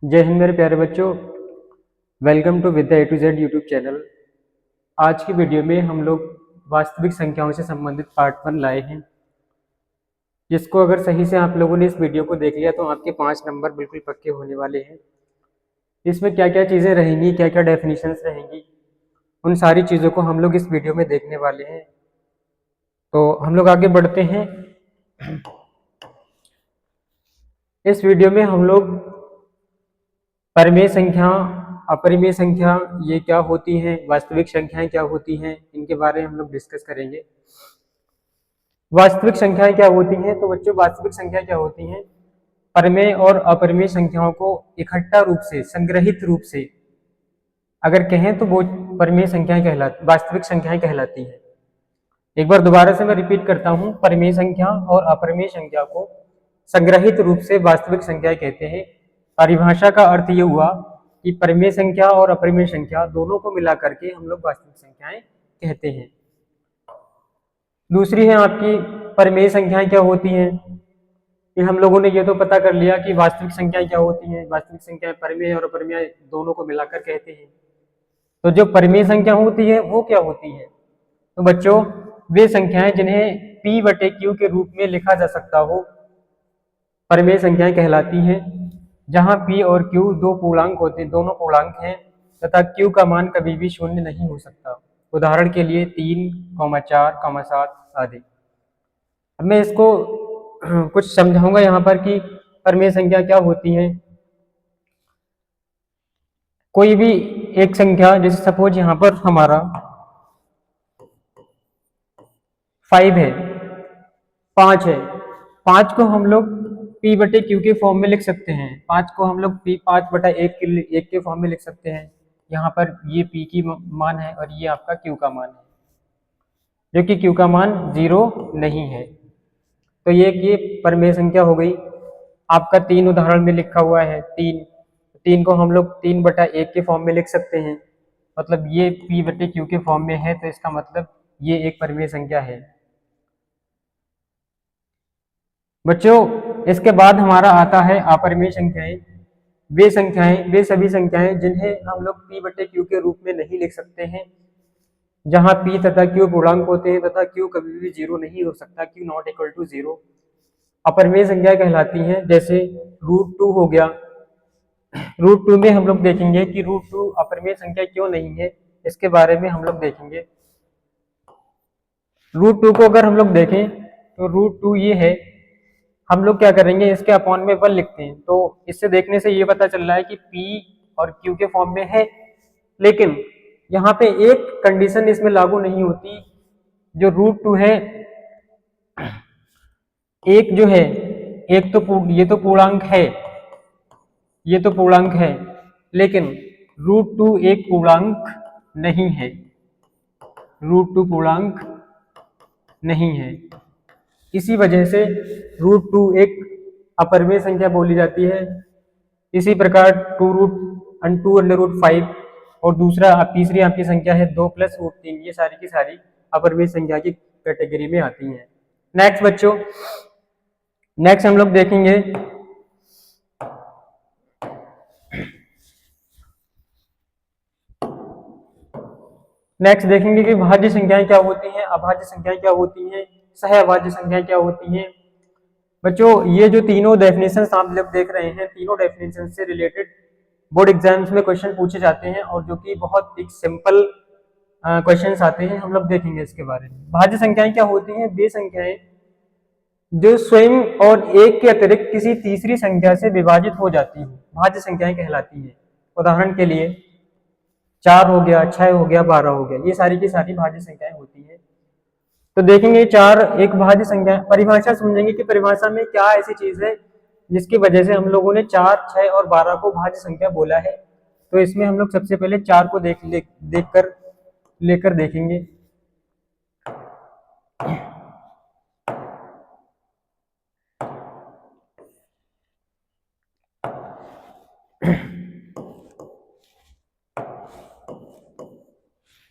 जय हिंद मेरे प्यारे बच्चों। Welcome to Vidya A to Z YouTube channel. आज की वीडियो में हम लोग वास्तविक संख्याओं से संबंधित पार्ट 1 लाए हैं, जिसको अगर सही से आप लोगों ने इस वीडियो को देख लिया तो आपके 5 नंबर बिल्कुल पक्के होने वाले हैं। इसमें क्या क्या चीज़ें रहेंगी, क्या क्या डेफिनेशंस रहेंगी, उन सारी चीज़ों को हम लोग इस वीडियो में देखने वाले हैं। तो हम लोग आगे बढ़ते हैं। इस वीडियो में हम लोग परिमेय संख्या, अपरिमेय संख्या ये क्या होती हैं, वास्तविक संख्याएं क्या होती हैं, इनके बारे में हम लोग डिस्कस करेंगे। वास्तविक संख्याएं क्या होती हैं? तो बच्चों, वास्तविक संख्या क्या होती हैं? परिमेय और अपरिमेय संख्याओं को इकट्ठा रूप से, संग्रहित रूप से अगर कहें तो वो परिमेय संख्याएं कहलाती, वास्तविक संख्याएं कहलाती हैं। एक बार दोबारा से मैं रिपीट करता हूं, परिमेय संख्या और अपरिमेय संख्या को संग्रहित रूप से वास्तविक संख्या कहते हैं। परिभाषा का अर्थ ये हुआ कि परिमेय संख्या और अपरिमेय संख्या दोनों को मिला करके हम लोग वास्तविक संख्याएं कहते हैं। दूसरी है आपकी परिमेय संख्याएं क्या होती हैं। कि हम लोगों ने ये तो पता कर लिया कि वास्तविक संख्याएं क्या होती हैं। वास्तविक संख्याएं परिमेय और अपरिमेय दोनों को मिलाकर कहते हैं। तो जो परिमेय संख्या होती है वो क्या होती है? तो बच्चों, वे संख्याएं जिन्हें P बटे Q के रूप में लिखा जा सकता हो, परिमेय संख्याएं कहलाती हैं। जहां P और Q दो पूर्णांक होते हैं, दोनों पूर्णांक हैं तथा Q का मान कभी भी शून्य नहीं हो सकता। उदाहरण के लिए 3, 4, 7 आदि। अब मैं इसको कुछ समझाऊंगा यहाँ पर कि परिमेय संख्या क्या होती है। कोई भी एक संख्या, जैसे सपोज यहाँ पर हमारा 5 है, 5 है, 5 को हम लोग P बटे Q के फॉर्म में लिख सकते हैं। 5 को हम लोग P 5 बटा 1 के फॉर्म में लिख सकते हैं। यहाँ पर ये P की मान है और ये आपका Q का मान है, जो कि Q का मान 0 नहीं है। तो ये परिमेय संख्या हो गई। आपका 3 उदाहरण में लिखा हुआ है, 3 को हम लोग 3 बटा 1 के फॉर्म में लिख सकते हैं। मतलब ये P बटे Q के फॉर्म में है, तो इसका मतलब ये एक परिमेय संख्या है। बच्चों, इसके बाद हमारा आता है अपरिमेय संख्याएं। वे सभी संख्याएं जिन्हें हम लोग P बटे Q के रूप में नहीं लिख सकते हैं। जहां P तथा Q पूर्णांक होते हैं तथा Q कभी भी 0 नहीं हो सकता, Q नॉट इक्वल टू 0। अपरिमेय संख्या कहलाती हैं। जैसे √2 हो गया। √2 में हम लोग देखेंगे कि √2 अपरिमेय संख्या क्यों नहीं है, इसके बारे में हम लोग देखेंगे। √2 को अगर हम लोग देखें तो √2 ये है, हम लोग क्या करेंगे, इसके अपॉन में 1 लिखते हैं। तो इससे देखने से ये पता चल रहा है कि P और Q के फॉर्म में है। लेकिन यहाँ पे एक कंडीशन इसमें लागू नहीं होती। जो √2 है, एक जो है, एक तो ये तो पूर्णांक है, ये तो पूर्णांक है, लेकिन √2 एक पूर्णांक नहीं है। √2 पूर्णांक नहीं है। इसी वजह से √2 एक अपरिमेय संख्या बोली जाती है। इसी प्रकार 2√5 और तीसरी आपकी संख्या है 2 + √3। ये सारी की सारी अपरिमेय संख्या की कैटेगरी में आती हैं। नेक्स्ट बच्चों, नेक्स्ट हम लोग देखेंगे कि भाज्य संख्याएं क्या होती हैं, अभाज्य संख्याएं क्या होती हैं, सहअभाज्य संख्याएं क्या होती हैं। बच्चों, ये जो तीनों डेफिनेशन आप लोग देख रहे हैं, तीनों डेफिनेशन से रिलेटेड बोर्ड एग्जाम्स में क्वेश्चन पूछे जाते हैं और जो कि बहुत एक सिंपल क्वेश्चंस आते हैं। हम लोग देखेंगे इसके बारे में। भाज्य संख्याएं क्या होती हैं? वे संख्याएं जो स्वयं और एक के अतिरिक्त किसी तीसरी संख्या से विभाजित हो जाती हैं, भाज्य संख्याएं कहलाती हैं। उदाहरण के लिए 4 हो गया, 6 हो गया, 12 हो गया, ये सारी की सारी भाज्य संख्याएं होती हैं। तो देखेंगे 4 एक भाज्य संख्या। परिभाषा समझेंगे कि परिभाषा में क्या ऐसी चीज है जिसकी वजह से हम लोगों ने 4, 6 और 12 को भाज्य संख्या बोला है। तो इसमें हम लोग सबसे पहले 4 को लेकर देखेंगे।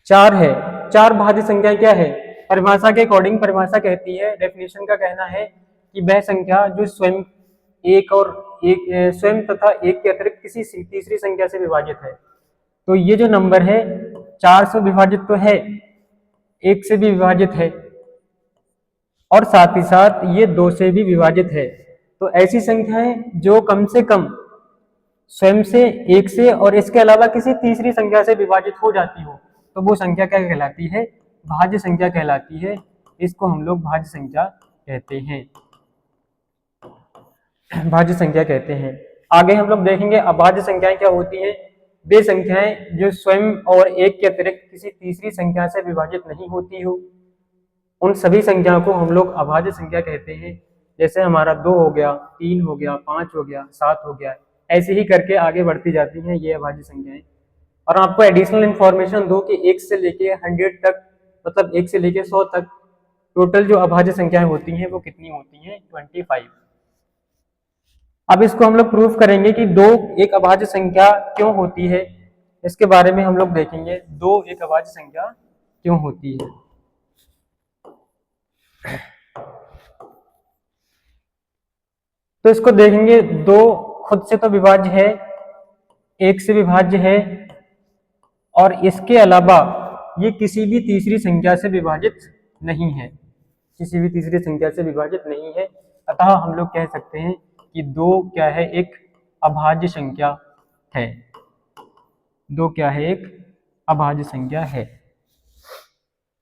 चार है, 4 भाज्य संख्या क्या है? परिभाषा के अकॉर्डिंग परिभाषा कहती है, डेफिनेशन का कहना है कि वह संख्या जो स्वयं एक और एक स्वयं तथा एक के अतिरिक्त किसी तीसरी संख्या से विभाजित है। तो ये जो नंबर है 4 से विभाजित तो है, 1 से भी विभाजित है और साथ ही साथ ये 2 से भी विभाजित है। तो ऐसी संख्याएं जो कम से कम स्वयं से, 1 से और इसके अलावा किसी तीसरी संख्या से विभाजित हो जाती हो तो वो संख्या क्या कहलाती है? भाज्य संख्या कहलाती है। इसको हम लोग भाज्य संख्या कहते हैं, भाज्य संख्या कहते हैं। आगे हम लोग देखेंगे अभाज्य संख्याएं क्या होती हैं। वे संख्याएं जो स्वयं और एक के अतिरिक्त किसी तीसरी संख्या से विभाजित नहीं होती हो, उन सभी संख्याओं को हम लोग अभाज्य संख्या कहते हैं। जैसे हमारा 2 हो गया, 3 हो गया, 5 हो गया, 7 हो गया, ऐसे ही करके आगे बढ़ती जाती हैं ये अभाज्य संख्याएं। और आपको एडिशनल इंफॉर्मेशन दो कि 1 से लेके 100 तक, मतलब 1 से लेके 100 तक टोटल जो अभाज्य संख्याएं होती हैं वो कितनी होती हैं? 25। अब इसको हम लोग प्रूफ करेंगे कि 2 एक अभाज्य संख्या क्यों होती है, इसके बारे में हम लोग देखेंगे 2 एक अभाज्य संख्या क्यों होती है। तो इसको देखेंगे, 2 खुद से तो विभाज्य है, 1 से विभाज्य है और इसके अलावा ये किसी भी तीसरी संख्या से विभाजित नहीं है, किसी भी तीसरी संख्या से विभाजित नहीं है। अतः हम लोग कह सकते हैं कि 2 क्या है? एक अभाज्य संख्या है। 2 क्या है? एक अभाज्य संख्या है।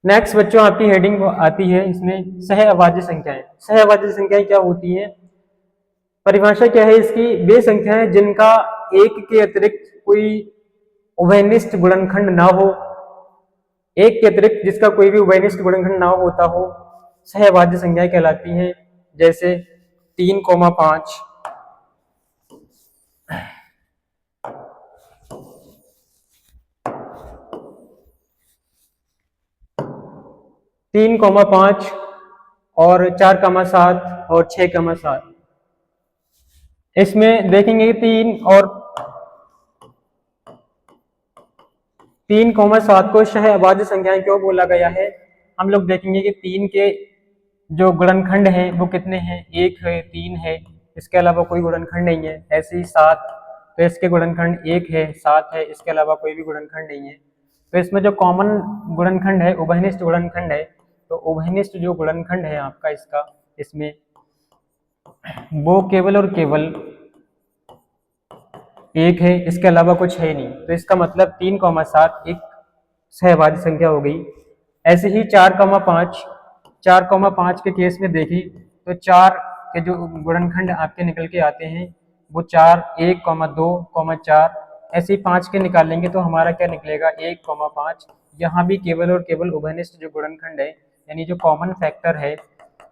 नेक्स्ट बच्चों आपकी हेडिंग आती है इसमें सह अभाज्य संख्याएं। सह अभाज्य संख्याएं क्या होती हैं? परिभाषा क्या है इसकी? वे संख्याएं जिनका एक के अतिरिक्त कोई उभयनिष्ठ गुणनखंड ना हो, एक के अतिरिक्त जिसका कोई भी उभयनिष्ठ गुणनखंड ना होता हो, सहअभाज्य संख्याएं कहलाती हैं। जैसे 3,5, 3,5 और 4,7 और 6,7। इसमें देखेंगे 3,7 को सह अभाज्य संख्याएं क्यों बोला गया है। हम लोग देखेंगे कि 3 के जो गुणनखंड हैं वो कितने हैं? 1 है, 3 है, इसके अलावा कोई गुणनखंड नहीं है। ऐसे ही 7, तो इसके गुणनखंड 1 है, 7 है, इसके अलावा कोई भी गुणनखंड नहीं है। तो इसमें जो कॉमन गुणनखंड है, उभयनिष्ठ गुणनखंड है, तो उभयनिष्ठ जो गुणनखंड है आपका इसका, इसमें वो केवल और केवल 1 है, इसके अलावा कुछ है नहीं। तो इसका मतलब 3,7 एक सहअभाज्य संख्या हो गई। ऐसे ही 4,5 के केस में देखें तो 4 के जो गुणनखंड आपके निकल के आते हैं वो 4, 1, 2, 4, ऐसे ही 5 के निकालेंगे तो हमारा क्या निकलेगा? 1,5। यहाँ भी केवल और केवल उभयनिष्ठ जो गुणनखंड है, यानी जो कॉमन फैक्टर है,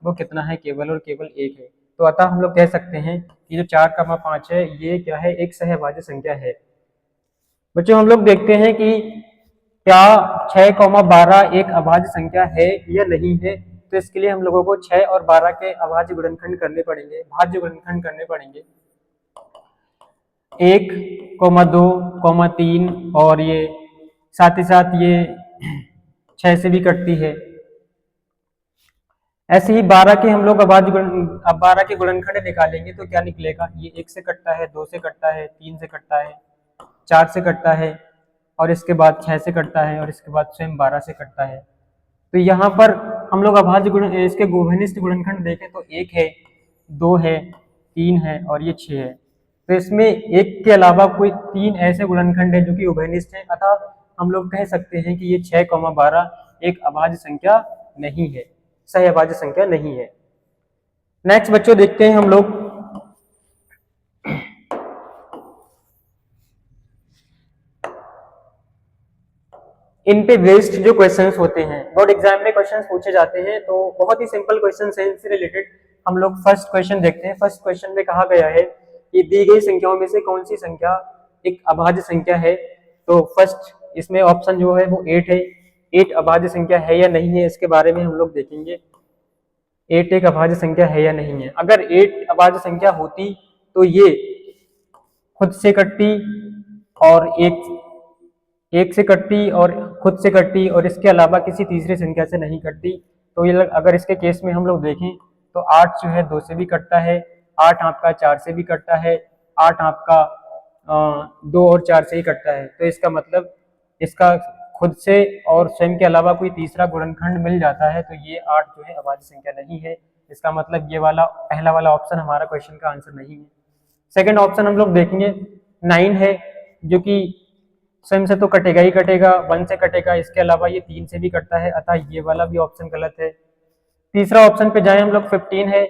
वो कितना है? केवल और केवल 1 है। तो अतः हम लोग कह सकते हैं कि जो 4,5 है ये क्या है? एक सहअभाज्य संख्या है। बच्चों हम लोग देखते हैं कि क्या 6,12 एक अभाज्य संख्या है या नहीं है। तो इसके लिए हम लोगों को 6 और 12 के अभाज्य गुणनखंड करने पड़ेंगे, भाज्य गुणनखंड करने पड़ेंगे। 1, 2, 3 और ये साथ ही साथ ये 6 से भी कटती है। ऐसे ही 12 के हम लोग अभाज्य 12 के गुणनखंड निकालेंगे तो क्या निकलेगा? ये 1 से कटता है, 2 से कटता है, 3 से कटता है, 4 से कटता है और इसके बाद 6 से कटता है और इसके बाद स्वयं 12 से कटता है। तो यहाँ पर हम लोग अभाज्य गुण इसके उभयनिष्ठ गुणनखंड देखें तो 1 है, 2 है, 3 है और ये 6 है। तो इसमें 1 के अलावा कोई 3 ऐसे गुणनखंड है जो कि उभयनिष्ठ है। अतः हम लोग कह सकते हैं कि ये 6,12 एक अभाज्य संख्या नहीं है, सहअभाज्य संख्या नहीं है। नेक्स्ट बच्चों देखते हैं हम लोग इन पे बेस्ड जो क्वेश्चंस होते हैं, बोर्ड एग्जाम में क्वेश्चंस पूछे जाते हैं। तो बहुत ही सिंपल क्वेश्चंस हैं, इनसे रिलेटेड हम लोग फर्स्ट क्वेश्चन देखते हैं। फर्स्ट क्वेश्चन में कहा गया है कि दी गई संख्याओं में से कौन सी संख्या एक अभाज्य संख्या है। तो फर्स्ट इसमें ऑप्शन जो है वो 8 है। 8 अभाज्य संख्या है या नहीं है, इसके बारे में हम लोग देखेंगे। 8 एक अभाज्य संख्या है या नहीं है। अगर 8 अभाज्य संख्या होती तो ये खुद से कटती और एक से कटती और खुद से कटती और इसके अलावा किसी तीसरी संख्या से नहीं कटती। तो ये अगर इसके केस में हम लोग देखें तो 8 जो है 2 से भी कटता है, 8 आपका 4 से भी कटता है, 8 आपका 2 और 4 से ही कटता है। तो इसका मतलब इसका खुद से और स्वयं के अलावा कोई तीसरा गुणनखंड मिल जाता है, तो ये 8 जो है अभाज्य संख्या नहीं है। इसका मतलब ये वाला पहला वाला ऑप्शन हमारा क्वेश्चन का आंसर नहीं है। सेकंड ऑप्शन हम लोग देखेंगे 9 है, जो कि स्वयं से तो कटेगा ही कटेगा, 1 से कटेगा, इसके अलावा ये 3 से भी कटता है, अतः ये वाला भी ऑप्शन गलत है। तीसरा ऑप्शन पे जाए हम लोग 15 है।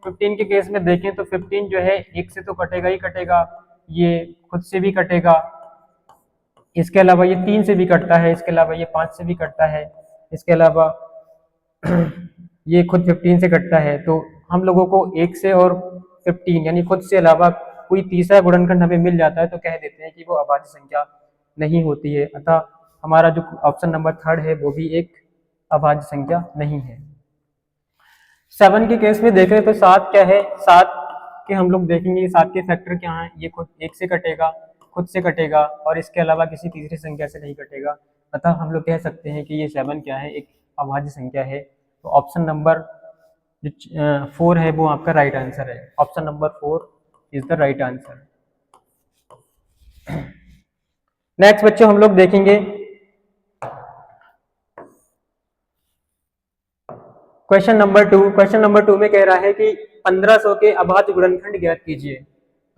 15 के केस में देखें तो 15 जो है 1 से तो कटेगा ही कटेगा, ये खुद से भी कटेगा, इसके अलावा ये 3 से भी कटता है, इसके अलावा ये 5 से भी कटता है, इसके अलावा ये खुद 15 से कटता है। तो हम लोगों को 1 से और 15 यानी खुद से अलावा कोई तीसरा गुणनखंड हमें मिल जाता है तो कह देते हैं कि वो अभाज्य संख्या नहीं होती है, अतः हमारा जो ऑप्शन नंबर 3 है वो भी एक अभाज्य संख्या नहीं है। 7 के केस में देखें तो 7 क्या है, 7 के हम लोग देखेंगे 7 के फैक्टर क्या हैं, ये खुद 1 से कटेगा, खुद से कटेगा और इसके अलावा किसी तीसरी संख्या से नहीं कटेगा, अतः हम लोग कह सकते हैं कि ये 7 क्या है, एक अभाज्य संख्या है। तो ऑप्शन नंबर जो 4 है वो आपका राइट आंसर है। Option number 4 is the right answer. Next बच्चों हम लोग देखेंगे क्वेश्चन नंबर 2। क्वेश्चन नंबर 2 में कह रहा है कि 1500 के अभाज्य गुणनखंड ज्ञात कीजिए।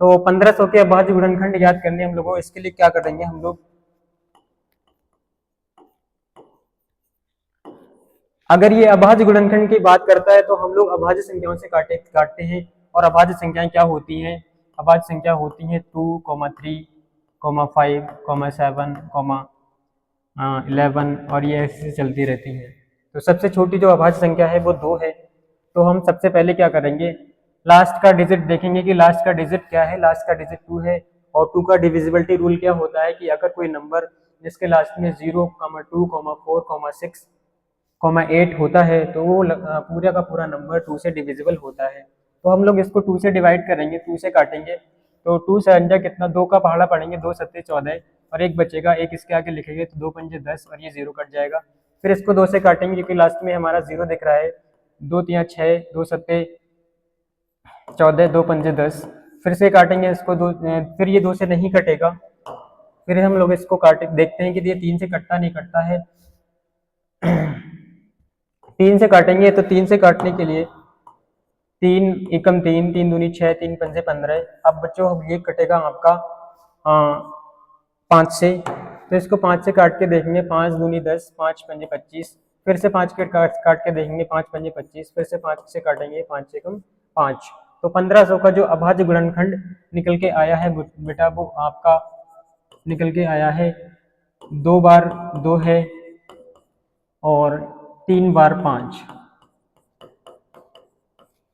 तो 1500 के अभाज्य गुणनखंड ज्ञात करने हम लोगों इसके लिए क्या करेंगे, हम लोग अगर ये अभाज्य गुणनखंड की बात करता है तो हम लोग अभाज्य संख्याओं से काटते हैं। और अभाज्य संख्याएं क्या होती हैं, अभाज्य संख्या होती हैं 2, 3, 5, 7, 11 और ये ऐसे चलती रहती हैं। तो सबसे छोटी जो अभाज्य संख्या है वो 2 है। तो हम सबसे पहले क्या करेंगे, लास्ट का डिजिट देखेंगे कि लास्ट का डिजिट क्या है, लास्ट का डिजिट 2 है। और 2 का डिविजिबिलिटी रूल क्या होता है कि अगर कोई नंबर जिसके लास्ट में 0, 2, 4, 6, 8 होता है तो वो पूरा का पूरा नंबर 2 से डिविजिबल होता है। तो हम लोग इसको 2 से डिवाइड करेंगे, 2 से काटेंगे, तो 2 से अंजा कितना, 2 का पहाड़ा पढ़ेंगे, 2 सत्ते 14 और एक बचेगा, एक इसके आगे लिखेंगे तो 2 पंजे 10 और ये 0 कट जाएगा। फिर इसको 2 से काटेंगे क्योंकि लास्ट में हमारा 0 दिख रहा है, 2 3 6, 2 सत्ते 14, 2 पंजे 10। फिर से काटेंगे इसको, फिर ये 2 से नहीं कटेगा, फिर हम लोग इसको काटे देखते हैं कि ये 3 से कटता नहीं कटता है। 3 से काटेंगे तो 3 से काटने के लिए 3 एकम 3, 3 दूनी 6, 3 पंजे 15। अब बच्चों ये कटेगा आपका 5 से, तो इसको 5 से काट के देखेंगे, 5 दूनी 10, 5 पंजे 25। फिर से 5 के काट के देखेंगे, 5 पंजे 25, फिर से 5 से काटेंगे, 5 एकम 5। तो 1500 का जो अभाज्य गुणनखंड निकल के आया है बेटा वो आपका निकल के आया है 2 बार 2 है और 3 बार 5।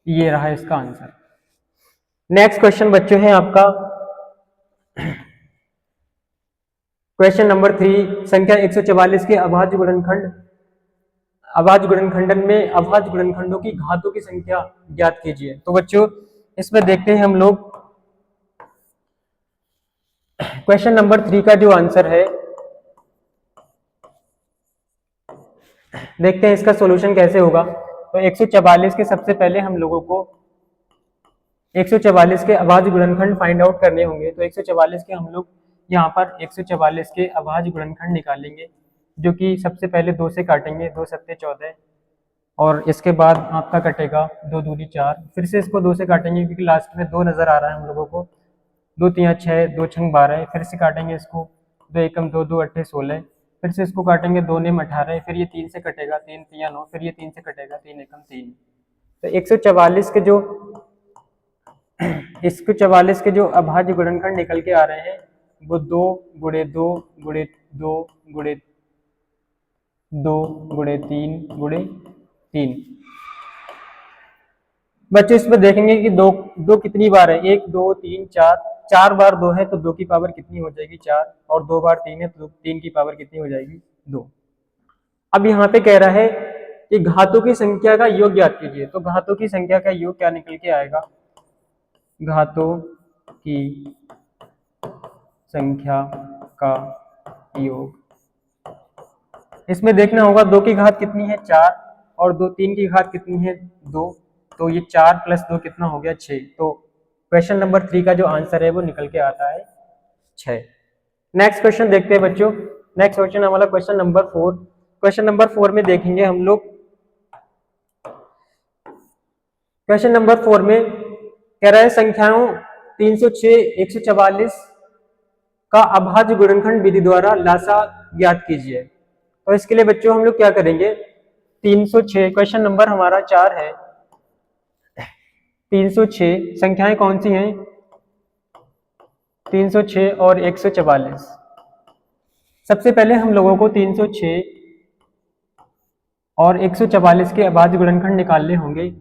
ये रहा इसका आंसर। नेक्स्ट क्वेश्चन बच्चों है आपका क्वेश्चन नंबर 3, संख्या 144 के अभाज्य गुणनखंडन में अभाज्य गुणनखंडों की घातों की संख्या ज्ञात कीजिए। तो बच्चों इसमें देखते हैं हम लोग क्वेश्चन नंबर 3 का जो आंसर है, देखते हैं इसका सॉल्यूशन कैसे होगा। तो 144 के सबसे पहले हम लोगों को 144 के अभाज्य गुणनखंड फाइंड आउट करने होंगे। तो 144 के हम लोग यहाँ पर 144 के अभाज्य गुणनखंड निकालेंगे, जो कि सबसे पहले 2 से काटेंगे, 2 सत्ते 14 और इसके बाद आपका कटेगा 2 दूनी 4। फिर से इसको 2 से काटेंगे क्योंकि लास्ट में 2 नजर आ रहा है हम लोगों को, 2 3 6, 2 छंग 12। फिर से काटेंगे इसको, 2 एकम 2, 2 अट्ठे 16। फिर से इसको काटेंगे, 2 नेम 18। फिर ये 3 से कटेगा, 3 3 9। फिर ये 3 से कटेगा, 3 एकम 3। तो 144 के जो अभाज्य गुणनखंड निकल के आ रहे हैं वो 2 गुणे 2 गुणे 2 गुणे 2 गुणे 3 गुणे 3। बच्चे इसमें देखेंगे कि 2 कितनी बार है, 1 2 3 4, 4 बार 2 है तो 2 की पावर कितनी हो जाएगी 4, और 2 बार 3 है तो 3 की पावर कितनी हो जाएगी 2। अब यहाँ पे कह रहा है कि घातों की संख्या का योग ज्ञात कीजिए। तो घातों की संख्या का योग क्या निकल के आएगा, घातों की संख्या का योग, इसमें देखना होगा 2 की घात कितनी है 4 और 3 की घात कितनी है 2। तो ये 4 + 2 कितना हो गया 6। तो क्वेश्चन नंबर 3 का जो आंसर है वो निकल के आता है 6। नेक्स्ट क्वेश्चन देखते हैं बच्चों। नेक्स्ट क्वेश्चन हमारा क्वेश्चन नंबर 4। क्वेश्चन नंबर 4 में देखेंगे हम लोग, क्वेश्चन नंबर 4 में कह रहा है संख्याओं 306, 144 का अभाज्य गुणनखंड विधि द्वारा लासा ज्ञात कीजिए। तो इसके लिए बच्चों हम लोग क्या करेंगे, 306 क्वेश्चन नंबर हमारा 4 है। 306 संख्याएं कौन सी हैं, 306 और 144। सबसे पहले हम लोगों को 306 और 144 के अभाज्य गुणनखंड निकालने होंगे।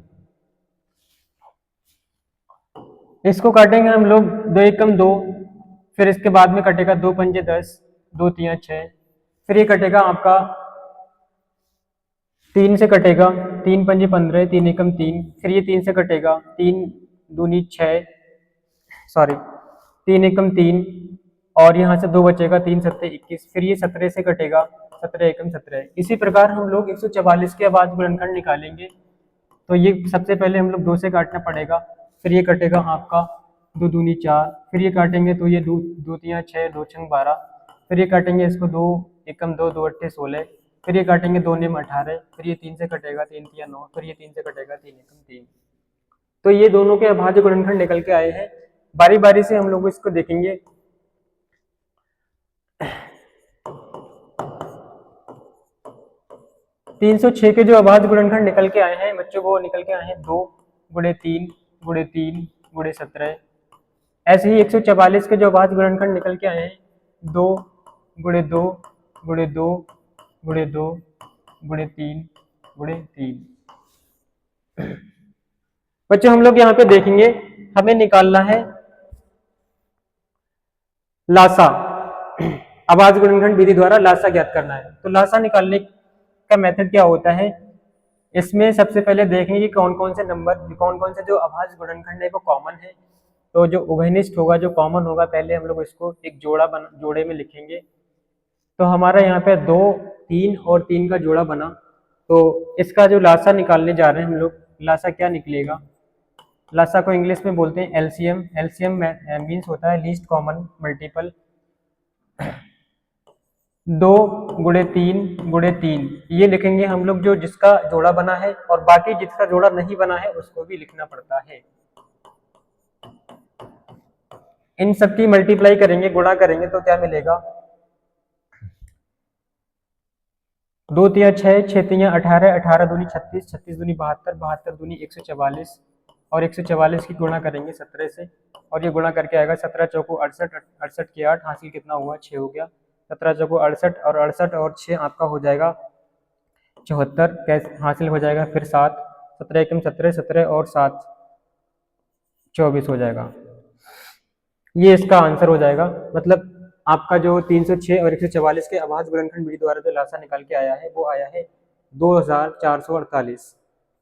इसको काटेंगे हम लोग 2 एकम 2, फिर इसके बाद में कटेगा 2 पंजे 10, 2 तियां 6, फिर ये कटेगा आपका 3 से कटेगा, 3 पंजे 15, 3 एकम 3, फिर ये 3 से कटेगा, 3 दूनी 6, सॉरी 3 एकम 3, और यहाँ से 2 बचेगा, 3 सत्ते 21, फिर ये 17 से कटेगा, 17 एकम 17। इसी प्रकार हम लोग 144 के अभाज्य गुणनखंड निकालेंगे। तो ये सबसे पहले हम लोग 2 से काटना पड़ेगा, फिर ये कटेगा आपका 2 दूनी 4, फिर ये काटेंगे तो ये 2 तियां 6, 2 छंग 12, फिर ये काटेंगे इसको 2 एकम 2, 2 अट्ठे 16, फिर ये काटेंगे 2 नेम 18, फिर ये 3 से कटेगा, 3 तियां 9, फिर ये 3 से कटेगा, 3 एकम 3। तो ये दोनों के अभाज्य गुणनखंड निकल के आए हैं। बारी बारी से हम लोग इसको देखेंगे। तीन सौ छह के जो अभाज्य गुणनखंड निकल के आए हैं बच्चों, वो निकल के आए हैं 2 गुणे 3 गुणे 3 गुणे 17। ऐसे ही 144 के जो अभाज्य गुणनखंड निकल के आए हैं 2 गुणे 2 गुणे 2 गुणे 2 गुणे 3 गुणे 3। बच्चों हम लोग यहाँ पे देखेंगे, हमें निकालना है लासा। अभाज्य गुणनखंड विधि द्वारा लासा ज्ञात करना है। तो लासा निकालने का मेथड क्या होता है, इसमें सबसे पहले देखेंगे कौन कौन से नंबर, कौन कौन से जो अभाज्य गुणनखंड है वो कॉमन है। तो जो उभयनिष्ठ होगा, जो कॉमन होगा, पहले हम लोग इसको एक जोड़े में लिखेंगे। तो हमारा यहाँ पे 2, 3 और 3 का जोड़ा बना। तो इसका जो लासा निकालने जा रहे हैं हम लोग, लासा क्या निकलेगा, लासा को इंग्लिश में बोलते हैं एलसीएम। एलसीएम मीन्स होता है लीस्ट कॉमन मल्टीपल। 2 गुणे 3 गुणे 3 ये लिखेंगे हम लोग, जो जिसका जोड़ा बना है, और बाकी जिसका जोड़ा नहीं बना है उसको भी लिखना पड़ता है। इन सबकी मल्टीप्लाई करेंगे, गुणा करेंगे तो क्या मिलेगा, 2 तियां 6, 6 तियां 18, 18 दूनी 36, 36 दूनी 72, 72 दूनी 144, और 144 की गुणा करेंगे 17 से, और ये गुणा करके आएगा 17 चौको 68, 68 के 8 हासिल कितना हुआ 6 हो गया, 17 चौको 68, और 68 और 6 आपका हो जाएगा 74, कैसे हासिल हो जाएगा, फिर 7, 17 एकम 17, 17 और 7 24 हो जाएगा। ये इसका आंसर हो जाएगा। मतलब आपका जो 306 और 144 के अभाज्य गुणनखंड विधि द्वारा जो लासा निकाल के आया है वो आया है 2448।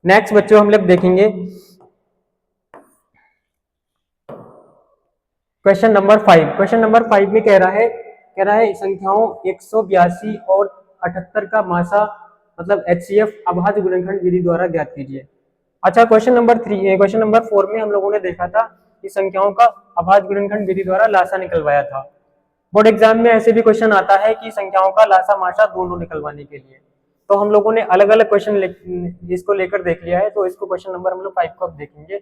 नेक्स्ट बच्चों हम लोग देखेंगे क्वेश्चन नंबर 5। क्वेश्चन नंबर 5 में कह रहा है संख्याओं 182 और 78 का मासा मतलब एचसीएफ अभाज्य गुणनखंड विधि द्वारा ज्ञात कीजिए। अच्छा, क्वेश्चन नंबर 4 में हम लोगों ने देखा था कि संख्याओं का अभाज्य गुणनखंड विधि द्वारा लासा निकलवाया था। बोर्ड एग्जाम में ऐसे भी क्वेश्चन आता है कि संख्याओं का लासा मासा दोनों निकलवाने के लिए। तो हम लोगों ने अलग अलग क्वेश्चन इसको लेकर देख लिया है। तो इसको क्वेश्चन नंबर हम लोग 5 को अब देखेंगे।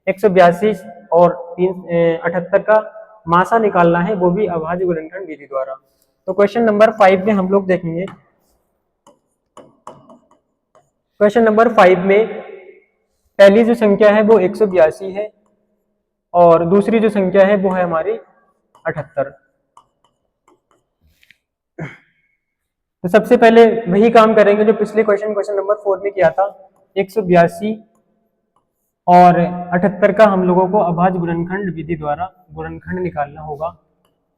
182 और 78 का मासा निकालना है, वो भी अभाज्य गुणनखंड विधि द्वारा। तो क्वेश्चन नंबर 5 में हम लोग देखेंगे, क्वेश्चन नंबर 5 में पहली जो संख्या है वो 182 है, और दूसरी जो संख्या है वो है हमारी 78। तो सबसे पहले वही काम करेंगे जो पिछले क्वेश्चन नंबर 4 में किया था। 182 और 78 का हम लोगों को अभाज्य गुणनखंड विधि द्वारा गुणनखंड निकालना होगा।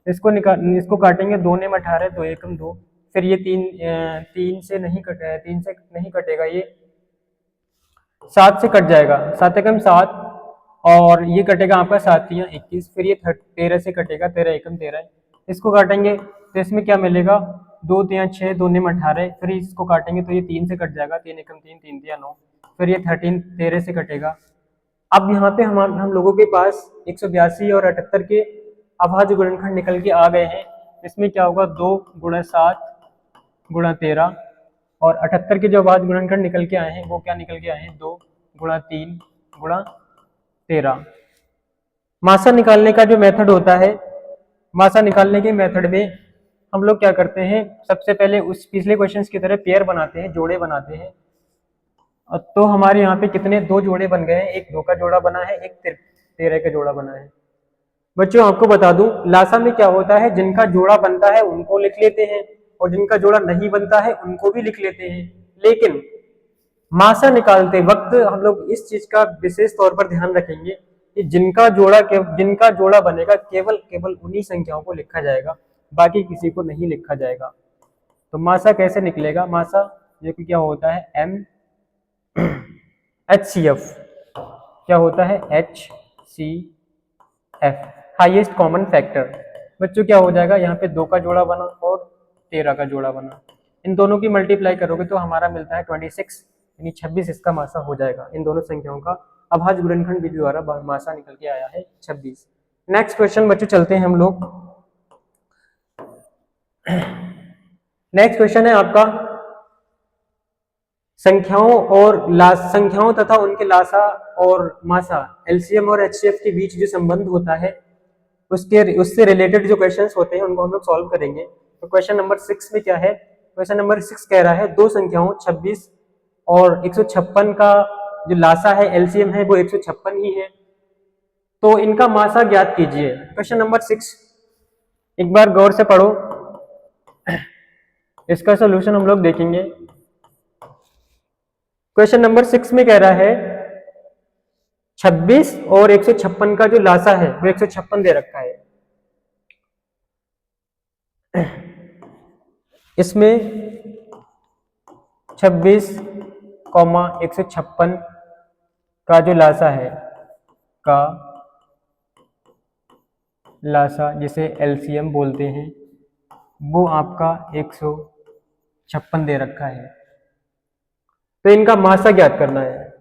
इसको काटेंगे, 2 नेम 18, 2 एकम 2, फिर ये 3 से नहीं कटेगा, ये 7 से कट जाएगा, 7 एकम 7, और ये कटेगा आपका 7 तियां 21, फिर ये 13 से कटेगा, 13 एकम 13। इसको काटेंगे तो इसमें क्या मिलेगा, 2 तियां 6, 2 नेम 18, फिर इसको काटेंगे तो ये 3 से कट जाएगा, 3 एकम 3, 3 तियां 9, फिर ये 13 से कटेगा। अब यहाँ पे हम लोगों के पास 182 और 78 के अभाज्य गुणनखंड निकल के आ गए हैं। इसमें क्या होगा, 2 × 7 × 13, और 78 के जो अभाज्य गुणनखंड निकल के आए हैं वो क्या निकल के आए हैं, 2 × 3 × 13। मासा निकालने का जो मेथड होता है, मासा निकालने के मेथड में हम लोग क्या करते हैं, सबसे पहले उस पिछले क्वेश्चंस की तरह पेयर बनाते हैं, जोड़े बनाते हैं। तो हमारे यहाँ पे कितने 2 जोड़े बन गए हैं, एक 2 का जोड़ा बना है, एक 13 का जोड़ा बना है। बच्चों आपको बता दूं, लासा में क्या होता है, जिनका जोड़ा बनता है उनको लिख लेते हैं और जिनका जोड़ा नहीं बनता है उनको भी लिख लेते हैं। लेकिन मासा निकालते वक्त हम लोग इस चीज का विशेष तौर पर ध्यान रखेंगे कि जिनका जोड़ा बनेगा केवल उन्हीं संख्याओं को लिखा जाएगा, बाकी किसी को नहीं लिखा जाएगा। तो मासा कैसे निकलेगा, मासा ये क्या होता है, HCF, क्या होता है, HCF, हाईएस्ट कॉमन फैक्टर। बच्चों क्या हो जाएगा, यहाँ पे 2 का जोड़ा बना और 13 का जोड़ा बना, इन दोनों की मल्टीप्लाई करोगे तो हमारा मिलता है 26, यानी 26 इसका मासा हो जाएगा। इन दोनों संख्याओं का अभाज्य गुणनखंड विधि द्वारा मासा निकल के आया है 26। नेक्स्ट क्वेश्चन बच्चों चलते हैं हम लोग। नेक्स्ट क्वेश्चन है आपका संख्याओं तथा उनके लासा और मासा, एलसीएम और एचसीएफ के बीच जो संबंध होता है उससे रिलेटेड जो क्वेश्चंस होते हैं उनको हम लोग सॉल्व करेंगे। तो क्वेश्चन नंबर 6 में क्या है, क्वेश्चन नंबर 6 कह रहा है दो संख्याओं 26 और 156 का जो लासा है, एलसीएम है, वो 156 ही है, तो इनका मासा ज्ञात कीजिए। क्वेश्चन नंबर 6 एक बार गौर से पढ़ो, इसका सॉल्यूशन हम लोग देखेंगे। क्वेश्चन नंबर 6 में कह रहा है 26 और 156 का जो लासा है वो 156 दे रखा है। इसमें 26, 156 का जो लासा है का लासा जिसे एलसीएम बोलते हैं वो आपका 156 दे रखा है। तो इनका मासा ज्ञात करना है।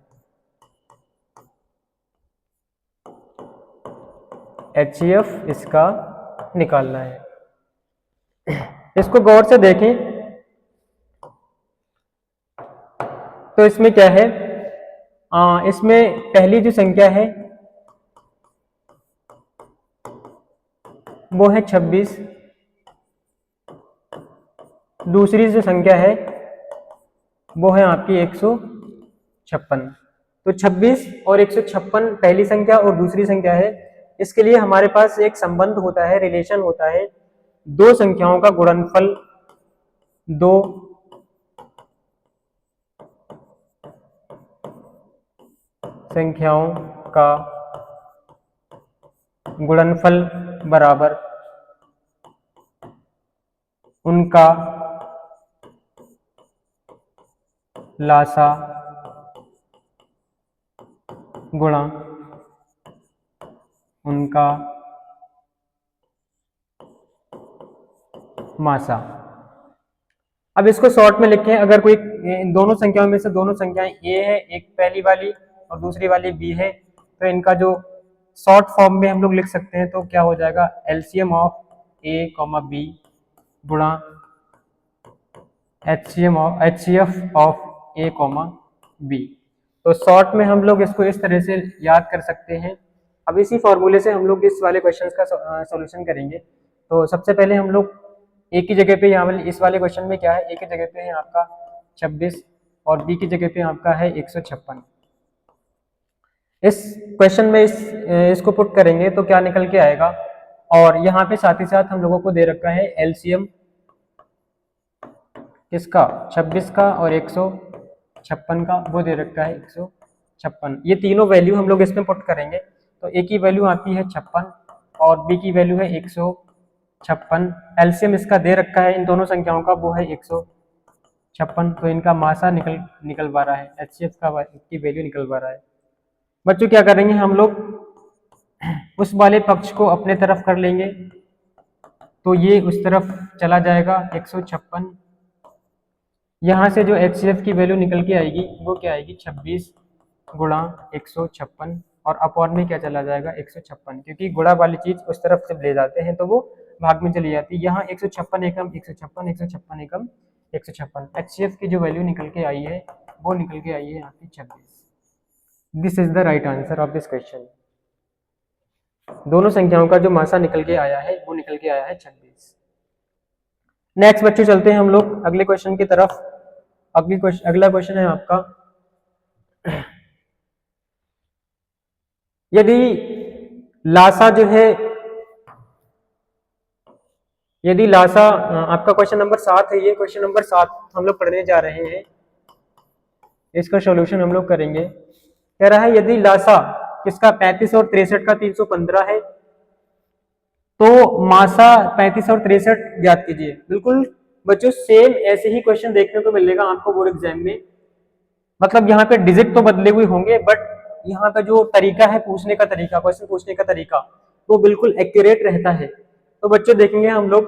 HCF इसका निकालना है। इसको गौर से देखें तो इसमें क्या है, इसमें पहली जो संख्या है वो है 26, दूसरी जो संख्या है वो है आपकी 156। तो 26 और 156 पहली संख्या और दूसरी संख्या है, इसके लिए हमारे पास एक संबंध होता है, रिलेशन होता है, दो संख्याओं का गुणनफल, दो संख्याओं का गुणनफल बराबर उनका लासा गुणा उनका मासा। अब इसको शॉर्ट में लिखें, अगर कोई इन दोनों संख्याओं में से दोनों संख्याएं ए है, एक पहली वाली और दूसरी वाली बी है, तो इनका जो शॉर्ट फॉर्म में हम लोग लिख सकते हैं तो क्या हो जाएगा, LCM of A comma B गुणा HCF of A comma B. तो शॉर्ट में हम लोग इसको इस तरह से याद कर सकते हैं। अब इसी फॉर्मूले से हम लोग इस वाले क्वेश्चन का सॉल्यूशन करेंगे। तो सबसे पहले हम लोग ए की जगह पे यहाँ वाले इस वाले क्वेश्चन में क्या है, ए की जगह पे है आपका 26 और बी की जगह पे आपका है 156। इस क्वेश्चन में इसको पुट करेंगे तो क्या निकल के आएगा, और यहाँ पे साथ ही साथ हम लोगों को दे रखा है एलसीएम किसका, 26 का और 156 का, वो दे रखा है 156। ये तीनों वैल्यू हम लोग इसमें पुट करेंगे तो ए की वैल्यू आती है 56 और बी की वैल्यू है 156। एलसीएम इसका दे रखा है इन दोनों संख्याओं का, वो है 156। तो इनका मासा निकल पा रहा है, HCF की वैल्यू निकल पा रहा है। बच्चों क्या करेंगे, हम लोग उस वाले पक्ष को अपने तरफ कर लेंगे तो ये उस तरफ चला जाएगा 156 यहाँ से जो HCF की वैल्यू निकल के आएगी वो क्या आएगी, 26 गुणा 156, और अपॉन में क्या चला जाएगा 156, क्योंकि गुणा वाली चीज उस तरफ से ले जाते हैं तो वो भाग में चली जाती है। यहाँ 156 एकम 156, 156 एकम 156, HCF की जो वैल्यू निकल के आई है वो निकल के आई है यहाँ पे 26। This is the right answer of this question. दोनों संख्याओं का जो मासा निकल के आया है वो निकल के आया है 26। नेक्स्ट बच्चों चलते हैं हम लोग अगले क्वेश्चन की तरफ। अगला क्वेश्चन है आपका, यदि लासा जो है, यदि लासा, आपका क्वेश्चन नंबर 7 है, ये क्वेश्चन नंबर 7 हम लोग पढ़ने जा रहे हैं, इसका सॉल्यूशन हम लोग करेंगे। कह रहा है यदि लासा किसका 35 और 63 का 315 है तो मासा 35 और 63 ज्ञात कीजिए। बिल्कुल बच्चों सेम ऐसे ही क्वेश्चन देखने को मिलेगा आपको बोर्ड एग्जाम में, मतलब यहाँ पे डिजिट तो बदले हुए होंगे बट यहाँ का जो तरीका है पूछने का तरीका, क्वेश्चन पूछने का तरीका वो बिल्कुल एक्यूरेट रहता है। तो बच्चों देखेंगे हम लोग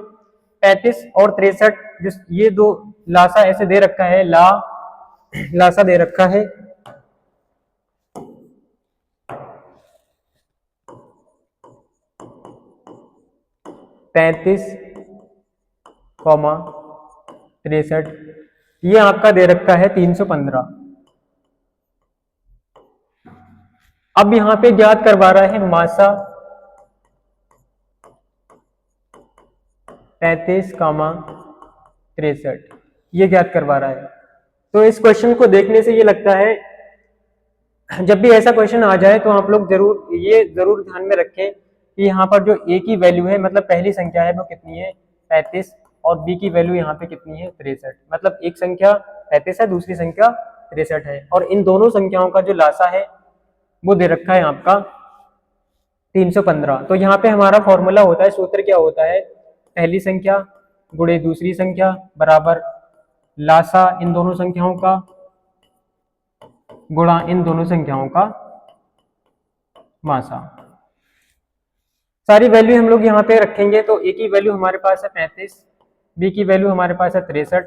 35 और 63, जिस ये दो लासा ऐसे दे रखा है, लासा दे रखा है, पैंतीस कॉमा 63, ये आपका दे रखा है 315। अब यहां पे ज्ञात करवा रहा है मासा 35 कामा 63, ये ज्ञात करवा रहा है। तो इस क्वेश्चन को देखने से ये लगता है जब भी ऐसा क्वेश्चन आ जाए तो आप लोग जरूर ध्यान में रखें कि यहाँ पर जो ए की वैल्यू है, मतलब पहली संख्या है वो कितनी है 35, और बी की वैल्यू यहाँ पे कितनी है 63, मतलब एक संख्या 35 है दूसरी संख्या 63 है, और इन दोनों संख्याओं का जो लासा है वो दे रखा है आपका 315। तो यहाँ पे हमारा फॉर्मूला होता है, सूत्र क्या होता है, पहली संख्या गुणे दूसरी संख्या बराबर लासा इन दोनों संख्याओं का गुणा इन दोनों संख्याओं का मासा। सारी वैल्यू हम लोग यहाँ पे रखेंगे तो ए की वैल्यू हमारे पास है 35, बी की वैल्यू हमारे पास है 63,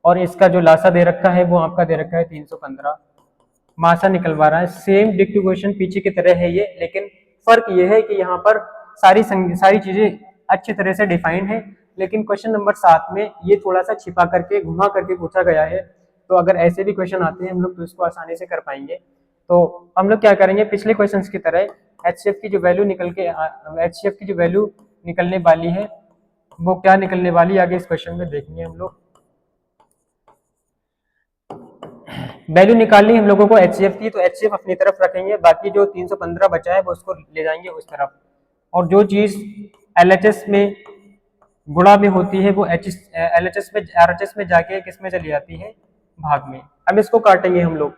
और इसका जो लासा दे रखा है वो आपका दे रखा है 315। मासा निकलवा रहा है, सेम डिक्टू क्वेश्चन पीछे की तरह है ये, लेकिन फर्क ये है कि यहाँ पर सारी चीजें अच्छी तरह से डिफाइंड है, लेकिन क्वेश्चन नंबर 7 में ये थोड़ा सा छिपा करके घुमा करके पूछा गया है। तो अगर ऐसे भी क्वेश्चन आते हैं हम लोग तो इसको आसानी से कर पाएंगे। तो हम लोग क्या करेंगे, पिछले क्वेश्चंस की तरह HCF की जो वैल्यू निकलने वाली है वो क्या निकलने वाली आगे इस क्वेश्चन में देखेंगे हम लोग। वैल्यू निकालनी हम लोगों को HCF की, तो HCF अपनी तरफ रखेंगे, बाकी जो 315 बचा है वो उसको ले जाएंगे उस तरफ, और जो चीज LHS में गुणा में होती है वो RHS में जाके किस में चली जाती है, भाग में। अब इसको काटेंगे हम लोग,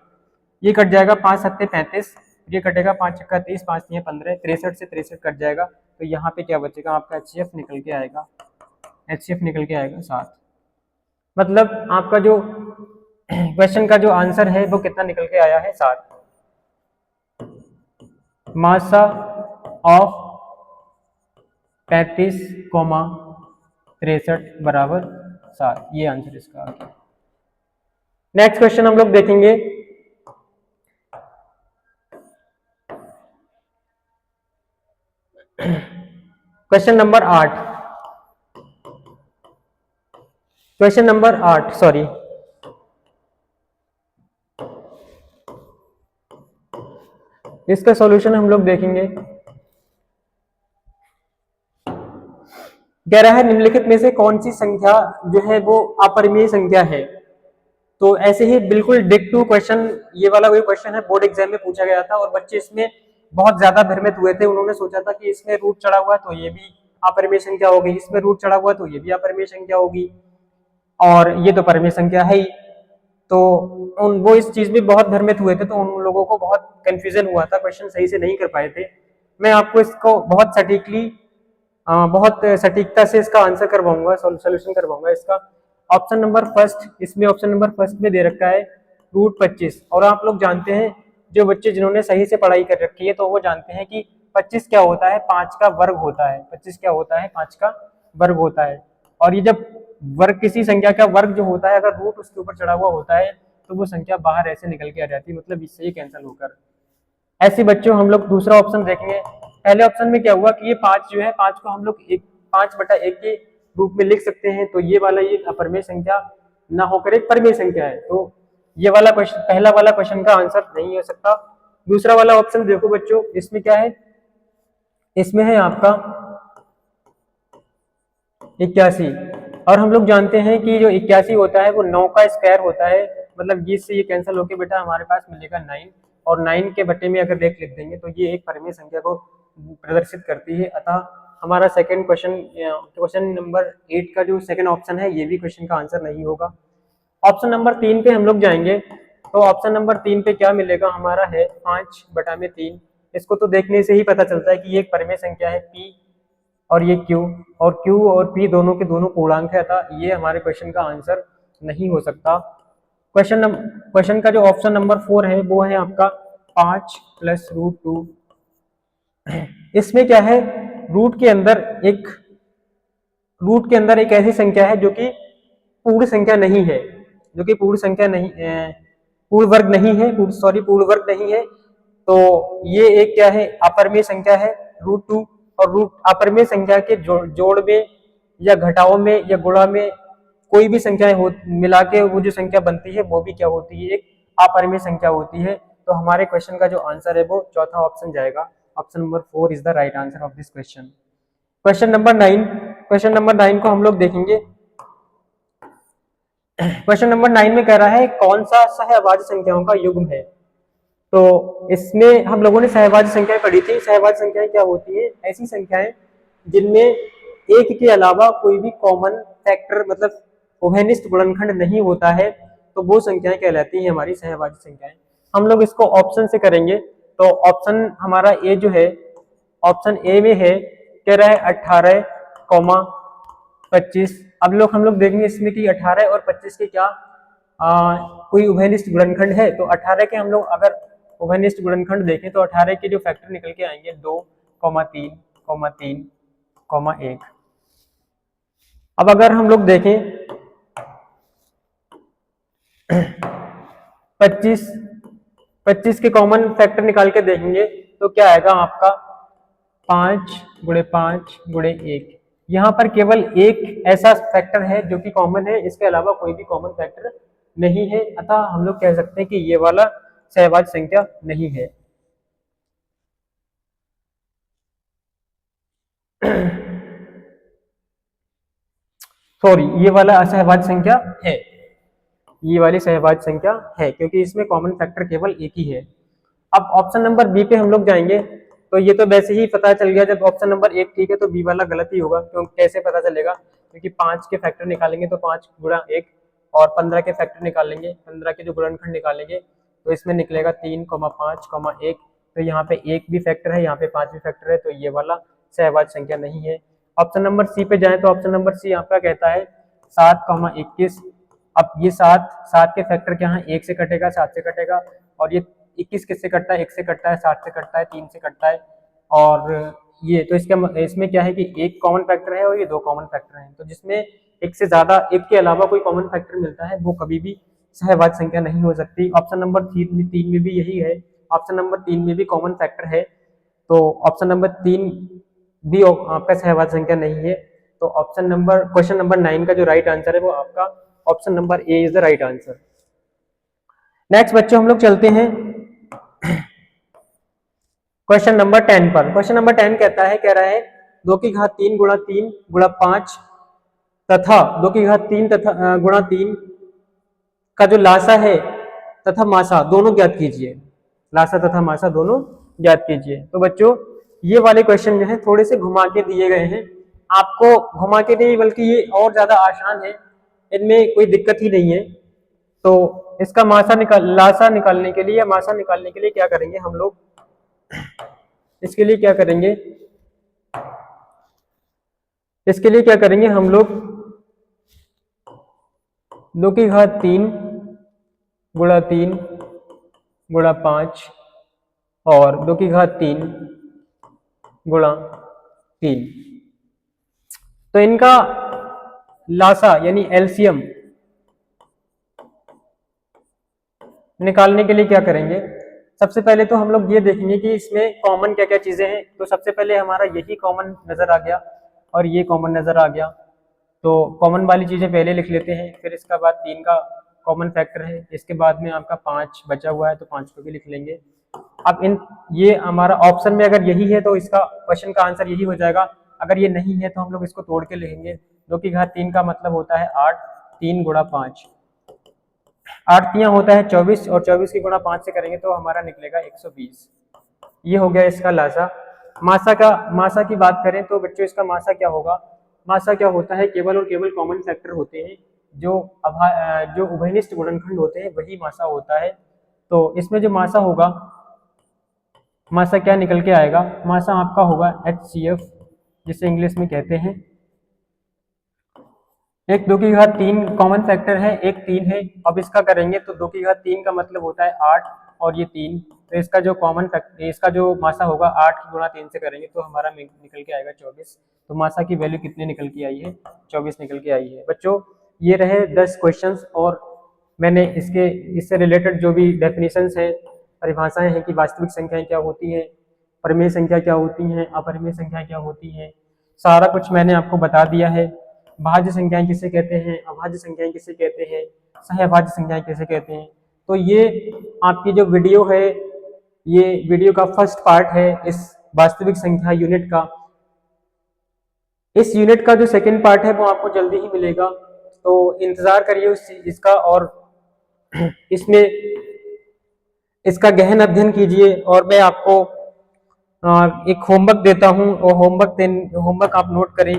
ये कट जाएगा 5 7 35, ये कटेगा 5 6 30, 5 3 15, 63 से 63 कट जाएगा, तो यहाँ पे क्या बचेगा आपका HCF निकल के आएगा, 7। मतलब आपका जो क्वेश्चन का जो आंसर है वो कितना निकल के आया है 7। मासा ऑफ 35,63 बराबर 7, ये आंसर इसका आ गया। नेक्स्ट क्वेश्चन हम लोग देखेंगे, क्वेश्चन नंबर 8, सॉरी इसका सॉल्यूशन हम लोग देखेंगे। कह रहा है निम्नलिखित में से कौन सी संख्या जो है वो अपरिमेय संख्या है। तो ऐसे ही बिल्कुल डिक्टू क्वेश्चन, ये वाला वही क्वेश्चन है, बोर्ड एग्जाम में पूछा गया था और बच्चे इसमें बहुत ज्यादा भ्रमित हुए थे। उन्होंने सोचा था कि इसमें रूट चढ़ा हुआ तो ये भी अपरिमेय संख्या होगी, इसमें रूट चढ़ा हुआ तो ये भी अपरिमेय संख्या होगी, और ये तो परिमेय संख्या है ही। तो वो इस चीज में बहुत भ्रमित हुए थे, तो उन लोगों को बहुत कंफ्यूजन हुआ था, क्वेश्चन सही से नहीं कर पाए थे। मैं आपको इसको बहुत सटीकता से इसका आंसर करवाऊंगा, सोल्यूशन करवाऊंगा इसका। ऑप्शन नंबर फर्स्ट, इसमें ऑप्शन नंबर फर्स्ट में दे रखा है रूट 25, और आप लोग जानते हैं जो बच्चे जिन्होंने सही से पढ़ाई कर रखी है तो वो जानते हैं कि 25 क्या होता है, 5 का वर्ग होता है। 25 क्या होता है, 5 का वर्ग होता है। और ये जब वर्ग, किसी संख्या का वर्ग जो होता है अगर रूट उसके ऊपर चढ़ा हुआ होता है तो वो संख्या बाहर ऐसे निकल के आ जाती है, मतलब इससे ही कैंसिल होकर। ऐसे बच्चों हम लोग दूसरा ऑप्शन देखेंगे। पहले ऑप्शन में क्या हुआ कि ये 5 जो है 5 को हम लोग 5/1 के रूप में लिख सकते हैं, तो ये वाला ये अपरिमेय संख्या ना होकर एक परिमेय संख्या है, तो ये वाला क्वेश्चन, पहला वाला क्वेश्चन का आंसर नहीं हो सकता। दूसरा वाला ऑप्शन देखो बच्चों, इसमें क्या है, इसमें है आपका 81, और हम लोग जानते हैं कि जो 81 होता है वो 9 का स्क्वायर होता है, मतलब ये से ये कैंसिल होके बेटा हमारे पास मिलेगा 9, और 9 के बटे में अगर एक लिख देंगे तो ये एक परिमेय संख्या को प्रदर्शित करती है। अतः हमारा सेकंड क्वेश्चन नंबर 8 का जो सेकंड ऑप्शन है ये भी क्वेश्चन का आंसर नहीं होगा। ऑप्शन नंबर 3 पे हम लोग जाएंगे, तो ऑप्शन नंबर 3 पे क्या मिलेगा हमारा है 5/3। इसको तो देखने से ही पता चलता है कि ये एक परिमेय संख्या है P और ये Q, और Q और P दोनों के दोनों पूर्णांक है, अतः ये हमारे क्वेश्चन का आंसर नहीं हो सकता। क्वेश्चन का जो ऑप्शन नंबर 4 है वो है आपका 5 + √2। इसमें क्या है, रूट के अंदर एक ऐसी संख्या है जो कि पूर्ण संख्या नहीं है, जो कि पूर्ण वर्ग नहीं है, पूर्ण वर्ग नहीं है, तो ये एक क्या है अपरिमेय संख्या है √2, और रूट अपरिमेय संख्या के जोड़ में या घटाव में या गुणा में कोई भी संख्याएं हो मिला के वो जो संख्या बनती है वो भी क्या होती है, एक अपरिमेय संख्या होती है। तो हमारे क्वेश्चन का जो आंसर है वो चौथा ऑप्शन जाएगा, option number 4 is the right answer of this question. Question number 9 को हम लोग देखेंगे। क्वेश्चन नंबर 9 में कह रहा है कौन सा सहअभाज्य संख्याओं का युग्म है। तो इसमें हम लोगों ने सहअभाज्य संख्याएं पढ़ी थी। सहअभाज्य संख्याएं क्या होती है, ऐसी संख्याएं जिनमें एक के अलावा कोई भी कॉमन फैक्टर मतलब उभयनिष्ठ गुणनखंड नहीं होता है, तो वो संख्याएं कहलाती हैं हमारी सहअभाज्य संख्याएं। हम लोग इसको ऑप्शन से करेंगे, तो ऑप्शन हमारा ए जो है, ऑप्शन ए में है कह रहा है 18,25। अब हम लोग देखेंगे इसमें कि 18 और 25 के क्या कोई उभयनिष्ठ गुणनखंड है, तो 18 के हम लोग अगर उभयनिष्ठ गुणनखंड देखें तो 18 के जो फैक्टर निकल के आएंगे 2, 3, 3, 1। अब अगर हम लोग देखें 25 के कॉमन फैक्टर निकाल के देखेंगे तो क्या आएगा आपका 5 × 5 × 1। यहाँ पर केवल एक ऐसा फैक्टर है जो कि कॉमन है, इसके अलावा कोई भी कॉमन फैक्टर नहीं है, अतः हम लोग कह सकते हैं कि ये वाला सहअभाज्य संख्या नहीं है। सॉरी, ये वाला असहभाज्य संख्या है, ये वाली सहभाज्य संख्या है क्योंकि इसमें कॉमन फैक्टर केवल एक ही है। अब ऑप्शन नंबर बी पे हम लोग जाएंगे, तो ये तो वैसे ही पता चल गया, जब ऑप्शन नंबर 1 ठीक है तो बी वाला गलत ही होगा, क्योंकि कैसे पता चलेगा, क्योंकि 5 के फैक्टर निकालेंगे तो 5 × 1, और 15 के फैक्टर निकालेंगे, 15 के जो गुणनखंड निकालेंगे तो इसमें निकलेगा 3, 5, 1। तो यहाँ पे 1 भी फैक्टर है, यहाँ पे 5 भी फैक्टर है, तो ये वाला सहभाज्य संख्या नहीं है। ऑप्शन नंबर सी पे जाए तो ऑप्शन नंबर सी आपका कहता है 7, 21। अब ये 7 के फैक्टर क्या है, 1 से कटेगा, 7 से कटेगा, और ये 21 किससे कटता है, 1 से कटता है, 7 से कटता है, 3 से कटता है, और ये तो इसमें क्या है कि एक कॉमन फैक्टर है और ये 2 कॉमन फैक्टर हैं, तो जिसमें एक से ज्यादा, एक के अलावा कोई कॉमन फैक्टर मिलता है वो कभी भी सहभाज्य संख्या नहीं हो सकती। ऑप्शन नंबर 3 में भी यही है, ऑप्शन नंबर 3 में भी कॉमन फैक्टर है, तो ऑप्शन नंबर 3 भी आपका सहभाज्य संख्या नहीं है। तो क्वेश्चन नंबर 9 का जो राइट आंसर है वो आपका option number A is the right answer. Next बच्चों हम लोग चलते हैं क्वेश्चन नंबर 10 पर। क्वेश्चन नंबर 10 कह रहा है 2 की घात 3 × 3 × 5 तथा 2 की घात 3 तथा गुणा 3 का जो लासा है तथा मासा दोनों ज्ञात कीजिए। लासा तथा मासा दोनों ज्ञात कीजिए। तो बच्चों ये वाले क्वेश्चन जो है थोड़े से घुमा के दिए गए हैं, आपको घुमा के नहीं बल्कि ये और ज्यादा आसान है, इनमें कोई दिक्कत ही नहीं है। तो इसका लासा निकालने के लिए या मासा निकालने के लिए क्या करेंगे हम लोग, इसके लिए क्या करेंगे हम लोग 2 की घात 3 × 3 × 5 और 2 की घात 3 × 3, तो इनका लासा यानी एलसीएम निकालने के लिए क्या करेंगे? सबसे पहले तो हम लोग ये देखेंगे कि इसमें कॉमन क्या क्या चीजें हैं। तो सबसे पहले हमारा यही कॉमन नजर आ गया और ये कॉमन नजर आ गया, तो कॉमन वाली चीजें पहले लिख लेते हैं। फिर इसका बाद 3 का कॉमन फैक्टर है, इसके बाद में आपका 5 बचा हुआ है तो 5 को भी लिख लेंगे। अब इन ये हमारा ऑप्शन में अगर यही है तो इसका क्वेश्चन का आंसर यही हो जाएगा। अगर ये नहीं है तो हम लोग इसको तोड़ के लिखेंगे। 2 की घात 3 का मतलब होता है 8, 3 गुणा 5, 8 तियां होता है 24 और 24 की गुणा 5 से करेंगे तो हमारा निकलेगा 120। ये हो गया इसका लासा। मासा की बात करें तो बच्चों इसका मासा क्या होगा? मासा क्या होता है? केवल और केवल कॉमन फैक्टर होते हैं, जो उभयनिष्ठ गुणनखंड होते हैं वही मासा होता है। तो इसमें जो मासा होगा, मासा क्या निकल के आएगा? मासा आपका होगा HCF, जिसे इंग्लिश में कहते हैं। 1 2 की घात 3 कॉमन फैक्टर है, 1 3 है। अब इसका करेंगे तो 2 की घात 3 का मतलब होता है 8 और ये 3, तो इसका जो कॉमन फैक्टर, इसका जो मासा होगा 8 गुणा 3 से करेंगे तो हमारा निकल के आएगा 24। तो मासा की वैल्यू कितने निकल के आई है? 24 निकल के आई है। बच्चों ये रहे 10 क्वेश्चंस, और मैंने इससे रिलेटेड जो भी डेफिनेशंस हैं, परिभाषाएं हैं कि वास्तविक संख्याएं क्या होती हैं, परिमेय संख्या क्या होती हैं, अपरिमेय संख्या क्या होती हैं, सारा कुछ मैंने आपको बता दिया है। भाज्य संख्याएं किसे कहते हैं, अभाज्य संख्याएं किसे कहते हैं, सहभाज्य संख्याएं किसे कहते हैं। तो ये आपकी जो वीडियो है, ये वीडियो का फर्स्ट पार्ट है इस वास्तविक संख्या यूनिट का। इस यूनिट का जो सेकंड पार्ट है वो आपको जल्दी ही मिलेगा, तो इंतजार करिए इसका, और इसमें इसका गहन अध्ययन कीजिए। और मैं आपको एक होमवर्क देता हूं, और होमवर्क आप नोट करें,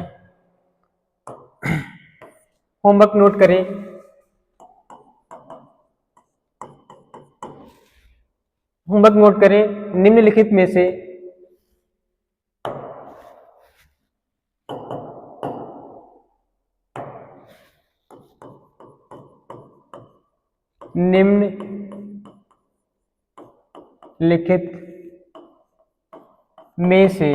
होमवर्क नोट करें। होमवर्क नोट करें, निम्नलिखित में से निम्नलिखित में से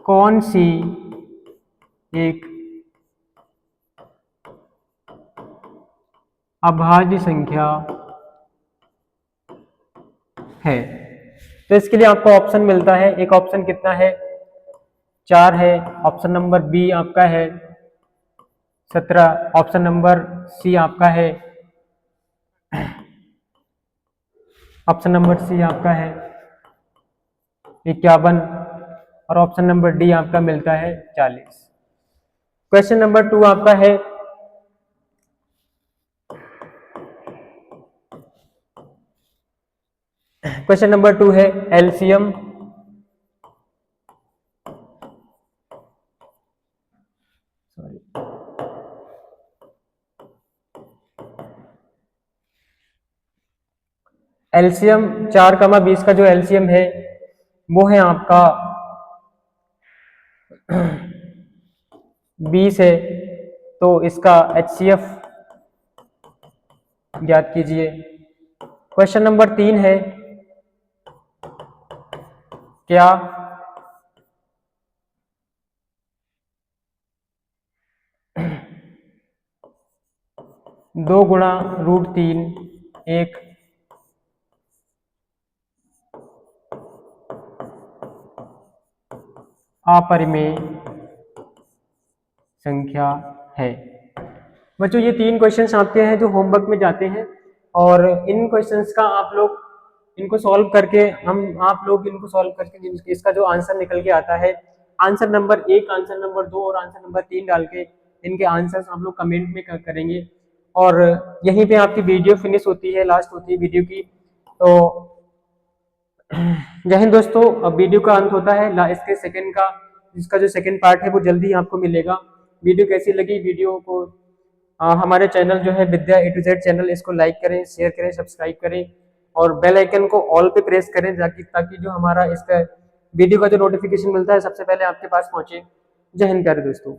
कौन सी एक अभाज्य संख्या है? तो इसके लिए आपको ऑप्शन मिलता है। एक ऑप्शन कितना है? 4 है। ऑप्शन नंबर बी आपका है 17। ऑप्शन नंबर सी आपका है ऑप्शन नंबर सी आपका है 51, और ऑप्शन नंबर डी आपका मिलता है 40। क्वेश्चन नंबर 2 आपका है, क्वेश्चन नंबर 2 है एलसीएम एलसीएम 4,20 का जो एलसीएम है वो है आपका 20 है। तो इसका HCF ज्ञात कीजिए। क्वेश्चन नंबर 3 है, क्या 2 गुणा √3 एक अपरिमेय संख्या है? बच्चों ये 3 क्वेश्चंस आपके हैं जो होमवर्क में जाते हैं, और इन क्वेश्चंस का आप लोग इनको सॉल्व करके इसका जो आंसर निकल के आता है, आंसर नंबर 1, आंसर नंबर 2 और आंसर नंबर 3 डाल के इनके आंसर्स आप लोग कमेंट में करेंगे। और यहीं पे आपकी वीडियो फिनिश होती है, लास्ट होती है वीडियो की। तो जय हिंद दोस्तों। अब वीडियो का अंत होता है, इसके सेकंड का, इसका जो सेकंड पार्ट है वो जल्दी आपको मिलेगा। वीडियो कैसी लगी? वीडियो को हमारे चैनल जो है विद्या A to Z चैनल, इसको लाइक करें, शेयर करें, सब्सक्राइब करें, और बेल आइकन को ऑल पे प्रेस करें, ताकि जो हमारा इसका वीडियो का जो नोटिफिकेशन मिलता है सबसे पहले आपके पास पहुंचे। जय हिंद प्यारे दोस्तों।